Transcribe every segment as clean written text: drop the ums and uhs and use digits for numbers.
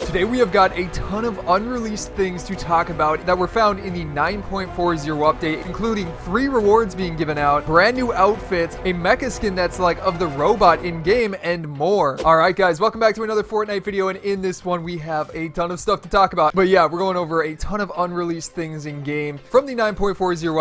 Today we have got a ton of unreleased things to talk about that were found in the 9.40 update, including free rewards being given out, brand new outfits, a mecha skin that's like of the robot in game, and more. Alright guys, welcome back to another Fortnite video, and in this one we have a ton of stuff to talk about. But yeah, we're going over a ton of unreleased things in game from the 9.40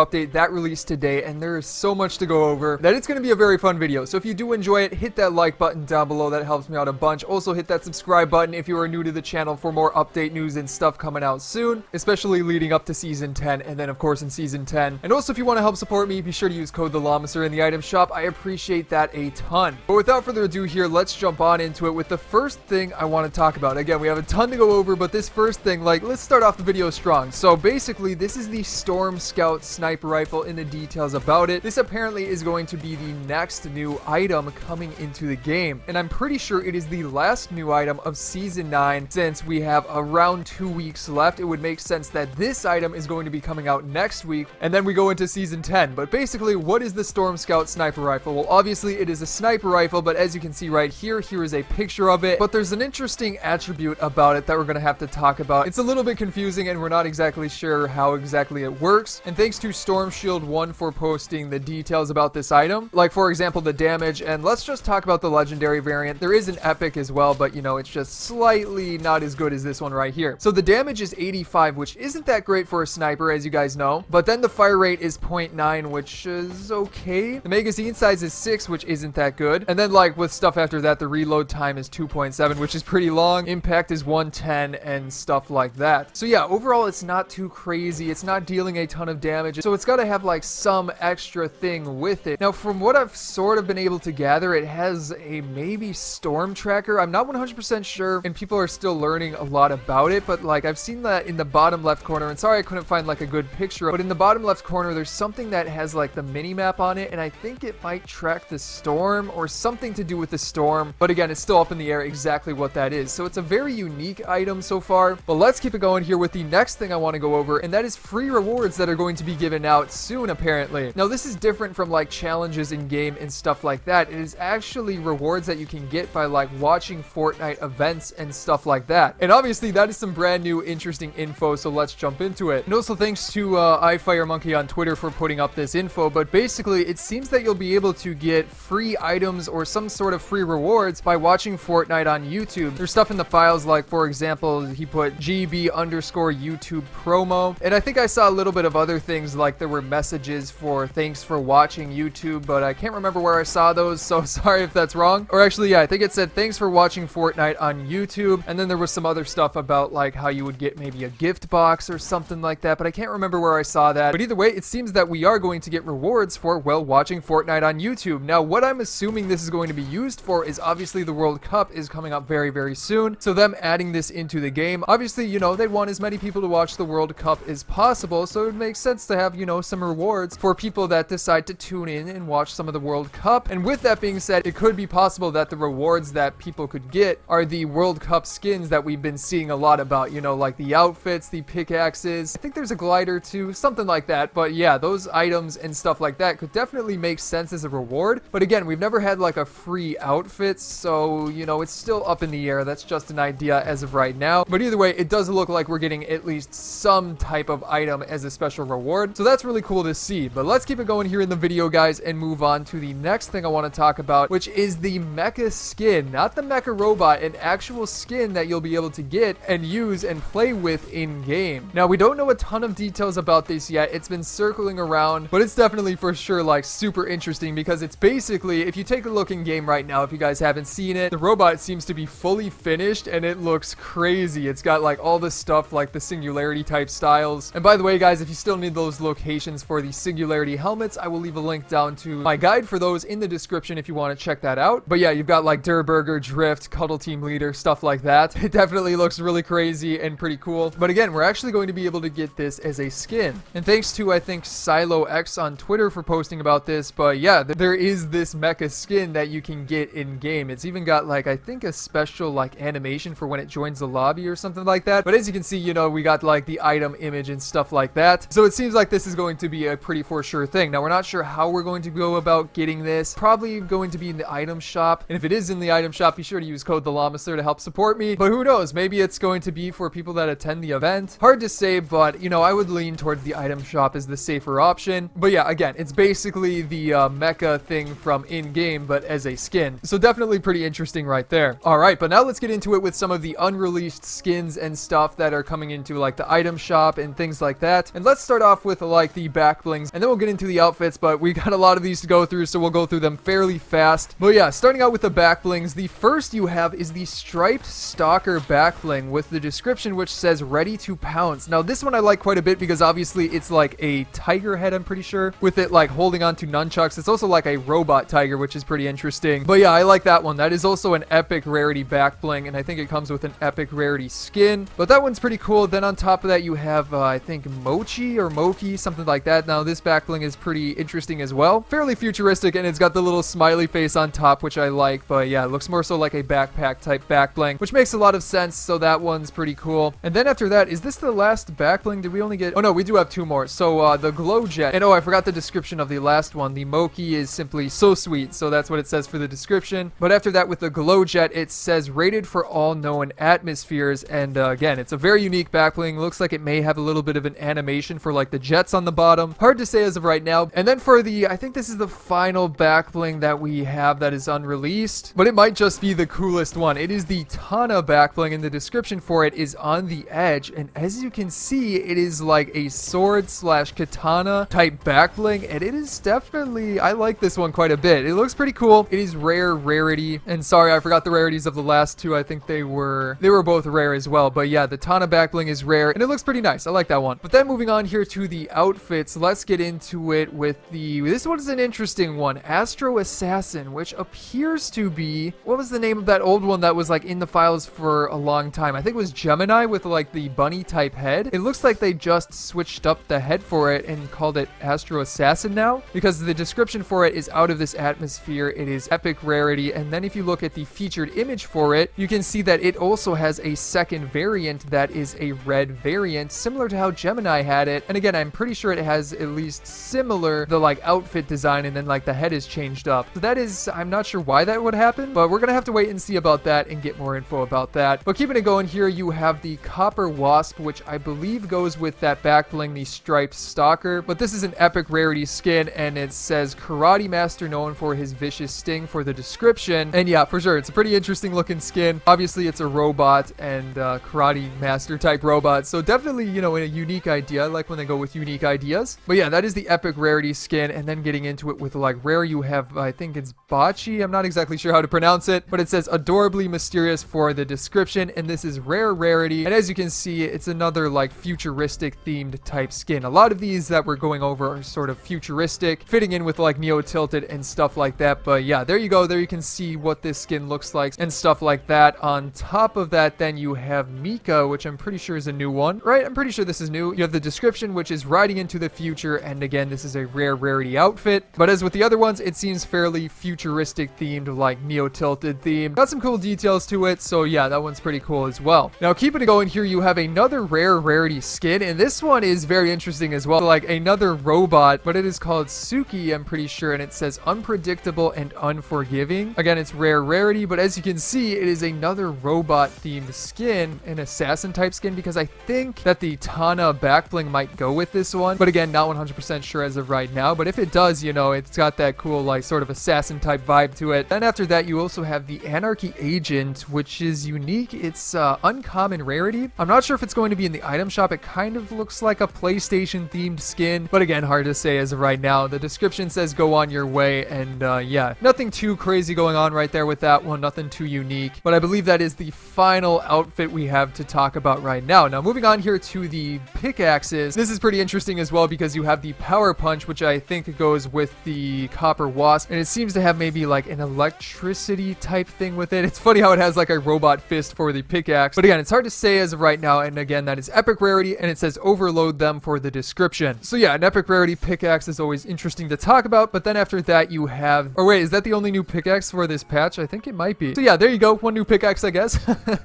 update that released today, and there is so much to go over that it's going to be a very fun video. So if you do enjoy it, hit that like button down below, that helps me out a bunch. Also hit that subscribe button if you are new to the channel for more update news and stuff coming out soon, especially leading up to season 10 and then of course in season 10. And also if you want to help support me, be sure to use code TheLlamaSir in the item shop. I appreciate that a ton. But without further ado here, let's jump on into it with the first thing I want to talk about. Again, we have a ton to go over, but this first thing, let's start off the video strong. So basically, this is the Storm Scout sniper rifle in the details about it. This apparently is going to be the next new item coming into the game, and I'm pretty sure it is the last new item of season 9 since we have around 2 weeks left. It would make sense that this item is going to be coming out next week, and then we go into season 10. But basically, what is the Storm Scout sniper rifle? Well, obviously it is a sniper rifle, but as you can see right here, here is a picture of it. But there's an interesting attribute about it that we're going to have to talk about. It's a little bit confusing, and we're not exactly sure how exactly it works. And thanks to Storm Shield 1 for posting the details about this item, like for example the damage. And let's just talk about the legendary variant. There is an epic as well, but you know, it's just slightly not as good as this one right here. So the damage is 85, which isn't that great for a sniper, as you guys know. But then the fire rate is 0.9, which is okay. The magazine size is 6, which isn't that good. And then like with stuff after that, the reload time is 2.7, which is pretty long. Impact is 110 and stuff like that. So yeah, overall it's not too crazy. It's not dealing a ton of damage, so it's got to have like some extra thing with it. Now from what I've sort of been able to gather, it has a maybe storm tracker. I'm not 100% sure, and people are still learning a lot about it, but like I've seen that in the bottom left corner, and sorry I couldn't find like a good picture, but in the bottom left corner there's something that has like the mini map on it, and I think it might track the storm or something to do with the storm, but again, it's still up in the air exactly what that is. So it's a very unique item so far. But let's keep it going here with the next thing I want to go over, and that is free rewards that are going to be given out soon apparently. Now this is different from like challenges in game and stuff like that. It is actually rewards that you can get by like watching Fortnite events and stuff like that. And obviously that is some brand new interesting info, so let's jump into it. And also thanks to iFireMonkey on Twitter for putting up this info. But basically it seems that you'll be able to get free items or some sort of free rewards by watching Fortnite on YouTube. There's stuff in the files, like for example he put GB_YouTube promo, and I think I saw a little bit of other things, like there were messages for thanks for watching YouTube, but I can't remember where I saw those, so sorry if that's wrong. Or actually, yeah, I think it said thanks for watching Fortnite on YouTube, and then there was some other stuff about like how you would get maybe a gift box or something like that, but I can't remember where I saw that. But either way, it seems that we are going to get rewards for, well, watching Fortnite on YouTube. Now what I'm assuming this is going to be used for is obviously the World Cup is coming up very, very soon, so them adding this into the game, obviously, you know, they want as many people to watch the World Cup as possible, so it makes sense to have, you know, some rewards for people that decide to tune in and watch some of the World Cup. And with that being said, it could be possible that the rewards that people could get are the World Cup skins that we've been seeing a lot about, you know, like the outfits, the pickaxes. I think there's a glider too, something like that. But yeah, those items and stuff like that could definitely make sense as a reward. But again, we've never had like a free outfit, so you know, it's still up in the air. That's just an idea as of right now. But either way, it does look like we're getting at least some type of item as a special reward, so that's really cool to see. But let's keep it going here in the video, guys, and move on to the next thing I want to talk about, which is the Mecha Skin. Not the Mecha Robot, an actual skin that you'll be able to get and use and play with in game. Now we don't know a ton of details about this yet. It's been circling around, but it's definitely for sure like super interesting, because it's basically, if you take a look in game right now, if you guys haven't seen it, the robot seems to be fully finished and it looks crazy. It's got like all this stuff like the singularity type styles. And by the way, guys, if you still need those locations for the singularity helmets, I will leave a link down to my guide for those in the description if you want to check that out. But yeah, you've got like Durburger, Drift, Cuddle Team Leader, stuff like that. It definitely looks really crazy and pretty cool. But again, we're actually going to be able to get this as a skin. And thanks to, I think, Silo X on Twitter for posting about this. But yeah, there is this Mecha Skin that you can get in game. It's even got like, I think, a special like animation for when it joins the lobby or something like that. But as you can see, you know, we got like the item image and stuff like that. So it seems like this is going to be a pretty for sure thing. Now we're not sure how we're going to go about getting this. Probably going to be in the item shop. And if it is in the item shop, be sure to use code TheLlamaSir to help support me. But who who knows? Maybe it's going to be for people that attend the event. Hard to say, but, you know, I would lean towards the item shop as the safer option. But yeah, again, it's basically the mecha thing from in-game, but as a skin. So definitely pretty interesting right there. All right, but now let's get into it with some of the unreleased skins and stuff that are coming into like the item shop and things like that. And let's start off with like the back blings, and then we'll get into the outfits, but we got a lot of these to go through, so we'll go through them fairly fast. But yeah, starting out with the back blings, the first you have is the striped stalker back bling with the description which says ready to pounce. Now this one I like quite a bit because obviously it's like a tiger head, I'm pretty sure, with it like holding on to nunchucks. It's also like a robot tiger, which is pretty interesting. But yeah, I like that one. That is also an epic rarity back bling, and I think it comes with an epic rarity skin. But that one's pretty cool. Then on top of that you have I think Mochi or Moki, something like that. Now this back bling is pretty interesting as well. Fairly futuristic, and it's got the little smiley face on top, which I like. But yeah, it looks more so like a backpack type back bling, which makes a lot of sense. So that one's pretty cool. And then after that, is this the last back bling? Did we only get... Oh no, we do have two more. So the glow jet. And oh, I forgot the description of the last one. The Moki is simply so sweet. So that's what it says for the description. But after that, with the glow jet, it says rated for all known atmospheres. And again, it's a very unique back bling. Looks like it may have a little bit of an animation for like the jets on the bottom. Hard to say as of right now. And then for the, I think this is the final back bling that we have that is unreleased, but it might just be the coolest one. It is the Tana back bling, and the description for it is on the edge. And as you can see, it is like a sword slash katana type back bling, and it is definitely, I like this one quite a bit. It looks pretty cool. It is rarity, and sorry, I forgot the rarities of the last two. I think they were both rare as well. But yeah, the Tana back bling is rare, and it looks pretty nice. I like that one. But then moving on here to the outfits, let's get into it with this one is an interesting one, Astro Assassin, which appears to be, what was the name of that old one that was like in the files for a long time? I think it was Gemini with like the bunny type head. It looks like they just switched up the head for it and called it Astro Assassin now, because the description for it is out of this atmosphere. It is epic rarity. And then if you look at the featured image for it, you can see that it also has a second variant that is a red variant, similar to how Gemini had it. And again, I'm pretty sure it has at least similar, the like outfit design, and then like the head is changed up. So that is, I'm not sure why that would happen, but we're gonna have to wait and see about that and get more info about that. But keeping it going here, you have the copper wasp, which I believe goes with that back bling, the striped stalker. But this is an epic rarity skin, and it says karate master known for his vicious sting for the description. And yeah, for sure, it's a pretty interesting looking skin. Obviously it's a robot and karate master type robot, so definitely, you know, a unique idea. I like when they go with unique ideas. But yeah, that is the epic rarity skin. And then getting into it with like rare, you have, I think it's Bachi. I'm not exactly sure how to pronounce it, but it says adorably mysterious for the description, and this is rare rarity. And as you can see, it's another like futuristic themed type skin. A lot of these that we're going over are sort of futuristic, fitting in with like Neo Tilted and stuff like that. But yeah, there you go. There you can see what this skin looks like and stuff like that. On top of that, then you have Mika, which I'm pretty sure is a new one, right? I'm pretty sure this is new. You have the description, which is riding into the future, and again, this is a rare rarity outfit. But as with the other ones, it seems fairly futuristic themed, like Neo Tilted themed. Got some cool details to it, so yeah, that one's pretty cool as well. Now keeping it going here, you have another rare rarity skin, and this one is very interesting as well. Like another robot, but it is called Tsuki, I'm pretty sure, and it says unpredictable and unforgiving. Again, it's rare rarity, but as you can see, it is another robot themed skin, an assassin type skin, because I think that the Tana back bling might go with this one, but again, not 100% sure as of right now. But if it does, you know, it's got that cool like sort of assassin type vibe to it. Then after that, you also have the Anarchy Agent, which is unique. It's uncommon rarity. I'm not sure if it's going to be in the item shop. It kind of looks like a PlayStation themed skin, but again, hard to say as of right now. The description says go on your way, and yeah, nothing too crazy going on right there with that one, nothing too unique. But I believe that is the final outfit we have to talk about right now. Now moving on here to the pickaxes, this is pretty interesting as well, because you have the power punch, which I think goes with the copper wasp, and it seems to have maybe like an electricity type thing with it. It's funny how it has like a robot fist for the pickaxe, but again, it's hard to say as of right now. And again, that is epic rarity, and it says overload them for the description. So yeah, an epic rarity pickaxe is always interesting to talk about. But then after that, you have, or wait, is that the only new pickaxe for this patch? I think it might be. So yeah, there you go, one new pickaxe, I guess.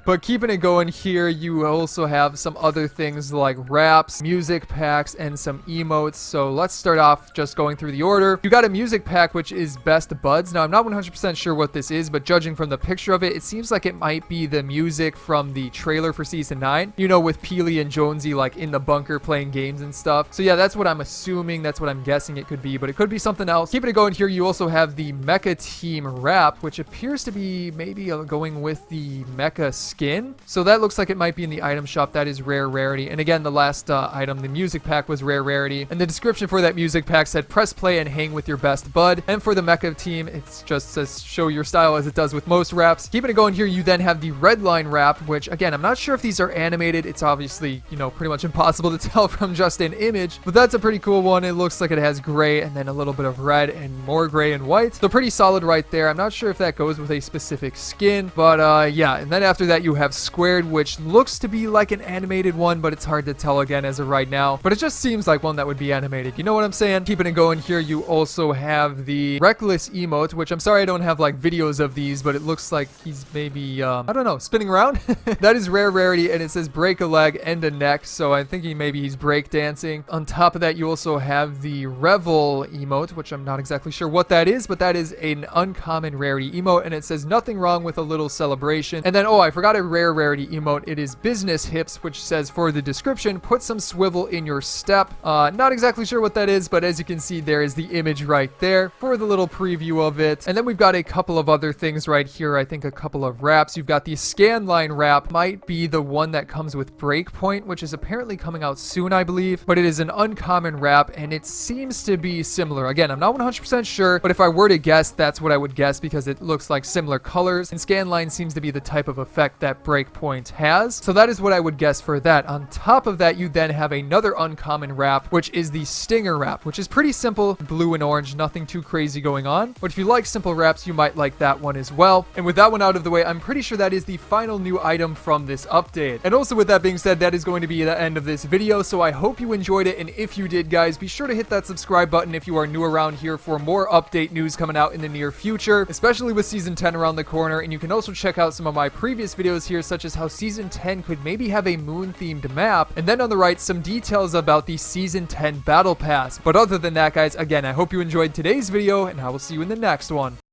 But keeping it going here, you also have some other things like wraps, music packs, and some emotes. So let's start off just going through the order. You got a music pack, which is Best Buds. Now I'm not 100% sure what this is, but judging from the picture of it, it seems like it might be the the music from the trailer for season 9, you know, with Peely and Jonesy like in the bunker playing games and stuff. So yeah, that's what I'm assuming, that's what I'm guessing it could be, but it could be something else. Keeping it going here, you also have the Mecha Team Wrap, which appears to be maybe going with the Mecha Skin. So that looks like it might be in the item shop. That is rare rarity. And again, the last item, the music pack, was rare rarity. And the description for that music pack said press play and hang with your best bud. And for the Mecha Team, it just says show your style, as it does with most wraps. Keeping it going here, you then have the Redline Wrap, which again, I'm not sure if these are animated. It's obviously, you know, pretty much impossible to tell from just an image, but that's a pretty cool one. It looks like it has gray and then a little bit of red and more gray and white. So pretty solid right there. I'm not sure if that goes with a specific skin, but yeah. And then after that, you have Squared, which looks to be like an animated one, but it's hard to tell again as of right now. But it just seems like one that would be animated. You know what I'm saying? Keeping it going here, you also have the Reckless Emote, which I'm sorry I don't have like videos of these, but it looks like he's maybe, I don't know, spinning around. That is rare rarity, and it says break a leg and a neck, so I'm thinking maybe he's break dancing. On top of that, you also have the Revel emote, which I'm not exactly sure what that is, but that is an uncommon rarity emote, and it says nothing wrong with a little celebration. And then, oh, I forgot a rare rarity emote. It is Business Hips, which says for the description, put some swivel in your step. Not exactly sure what that is, but as you can see, there is the image right there for the little preview of it. And then we've got a couple of other things right here. I think a couple of wraps. You've got the Scanline Wrap, might be the one that comes with Breakpoint, which is apparently coming out soon, I believe, but it is an uncommon wrap, and it seems to be similar. Again, I'm not 100% sure, but if I were to guess, that's what I would guess, because it looks like similar colors, and Scanline seems to be the type of effect that Breakpoint has. So that is what I would guess for that. On top of that, you then have another uncommon wrap, which is the Stinger Wrap, which is pretty simple, blue and orange, nothing too crazy going on. But if you like simple wraps, you might like that one as well. And with that one out of the way, I'm pretty sure that is the final new item from this update. And also with that being said, that is going to be the end of this video, so I hope you enjoyed it, and if you did, guys, be sure to hit that subscribe button if you are new around here for more update news coming out in the near future, especially with Season 10 around the corner. And you can also check out some of my previous videos here, such as how Season 10 could maybe have a moon-themed map, and then on the right, some details about the Season 10 Battle Pass. But other than that, guys, again, I hope you enjoyed today's video, and I will see you in the next one.